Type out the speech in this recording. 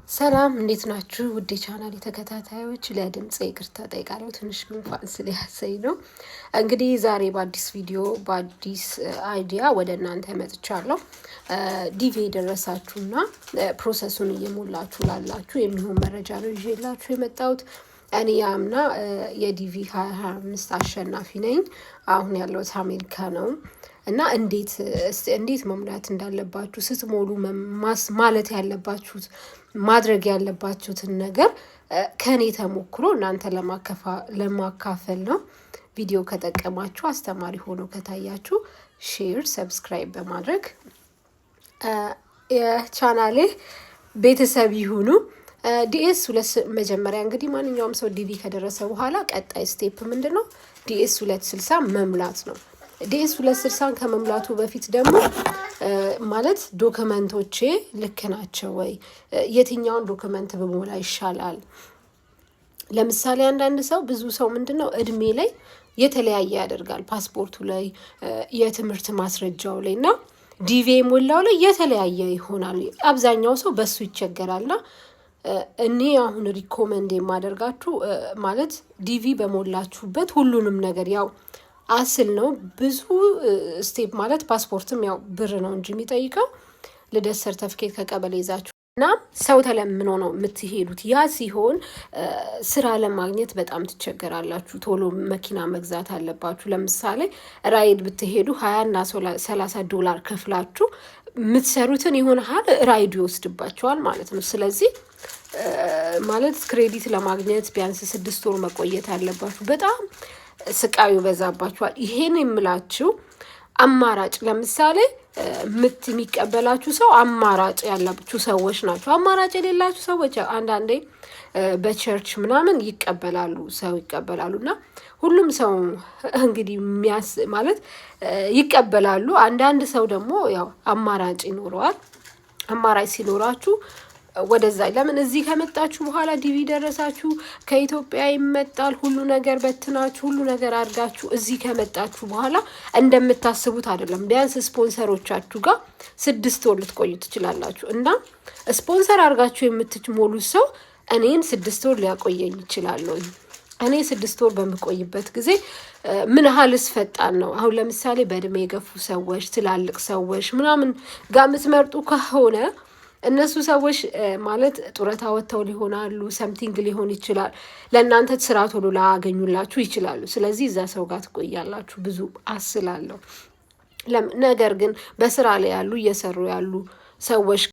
ሰላም እንዴት ናችሁ? ውድ ቻናል ተከታታዮች ለድምጼ ይቅርታ ጠይቃለሁ። ትንሽ ጉንፋን ስለያዘኝ ነው። እንግዲህ ዛሬ በአዲስ ቪዲዮ በአዲስ አይዲያ ወደ እናንተ መጥቻለሁ። ዲቪ የደረሳችሁና ፕሮሰሱን እየሞላችሁ ላላችሁ የሚሆን መረጃ ነው ይዤላችሁ የመጣሁት። እኔ ያምና የዲቪ 2025 አሸናፊ ነኝ። አሁን ያለሁት አሜሪካ ነው። እና እንዴት መሙላት እንዳለባችሁ ስትሞሉ ማለት ያለባችሁት ማድረግ ያለባችሁትን ነገር ከኔ ተሞክሮ እናንተ ለማካፈል ነው። ቪዲዮ ከጠቀማችሁ አስተማሪ ሆኖ ከታያችሁ ሼር፣ ሰብስክራይብ በማድረግ የቻናሌ ቤተሰብ ይሁኑ። ዲኤስ 2 መጀመሪያ እንግዲህ ማንኛውም ሰው ዲቪ ከደረሰ በኋላ ቀጣይ ስቴፕ ምንድነው? ዲኤስ 260 መሙላት ነው። ዲኤስ 260 ከመሙላቱ በፊት ደግሞ ማለት ዶክመንቶቼ ልክ ናቸው ወይ? የትኛውን ዶክመንት በሞላ ይሻላል? ለምሳሌ አንዳንድ ሰው ብዙ ሰው ምንድነው እድሜ ላይ የተለያየ ያደርጋል። ፓስፖርቱ ላይ፣ የትምህርት ማስረጃው ላይ እና ዲቪ ሞላው ላይ የተለያየ ይሆናል። አብዛኛው ሰው በሱ ይቸገራልና እኔ አሁን ሪኮመንድ የማደርጋችሁ ማለት ዲቪ በሞላችሁበት ሁሉንም ነገር ያው አስል ነው። ብዙ ስቴፕ ማለት ፓስፖርትም ያው ብር ነው እንጂ የሚጠይቀው ልደት ሰርተፊኬት ከቀበሌ ይዛችሁ እና ሰው ተለምኖ ነው የምትሄዱት። ያ ሲሆን ስራ ለማግኘት በጣም ትቸገራላችሁ። ቶሎ መኪና መግዛት አለባችሁ። ለምሳሌ ራይድ ብትሄዱ 20 እና 30 ዶላር ከፍላችሁ የምትሰሩትን የሆነ ሀል ራይድ ይወስድባቸዋል ማለት ነው። ስለዚህ ማለት ክሬዲት ለማግኘት ቢያንስ 6 ወር መቆየት አለባችሁ። በጣም ስቃዩ በዛባችኋል። ይሄን የምላችሁ አማራጭ ለምሳሌ የሚቀበላችሁ ሰው አማራጭ ያላችሁ ሰዎች ናቸው። አማራጭ የሌላችሁ ሰዎች አንዳንዴ በቸርች ምናምን ይቀበላሉ እና ሁሉም ሰው እንግዲህ ማለት ይቀበላሉ። አንዳንድ ሰው ደግሞ ያው አማራጭ ይኖረዋል። አማራጭ ሲኖራችሁ ወደዛ ለምን እዚህ ከመጣችሁ በኋላ ዲቪ ደረሳችሁ ከኢትዮጵያ ይመጣል ሁሉ ነገር በትናችሁ ሁሉ ነገር አድርጋችሁ እዚህ ከመጣችሁ በኋላ እንደምታስቡት አይደለም። ቢያንስ ስፖንሰሮቻችሁ ጋር 6 ወር ልትቆዩ ትችላላችሁ። እና ስፖንሰር አድርጋችሁ የምትሞሉት ሰው እኔን 6 ወር ሊያቆየኝ ይችላል። እኔ 6 ወር በምቆይበት ጊዜ ምን ያህልስ ፈጣን ነው? አሁን ለምሳሌ በእድሜ የገፉ ሰዎች፣ ትላልቅ ሰዎች ምናምን ጋር የምትመርጡ ከሆነ እነሱ ሰዎች ማለት ጡረታ ወጥተው ሊሆናሉ፣ ሰምቲንግ ሊሆን ይችላል። ለእናንተ ስራ ቶሎ ላገኙላችሁ ይችላሉ። ስለዚህ እዛ ሰው ጋር ትቆያላችሁ። ብዙ አስላለሁ። ነገር ግን በስራ ላይ ያሉ እየሰሩ ያሉ ሰዎች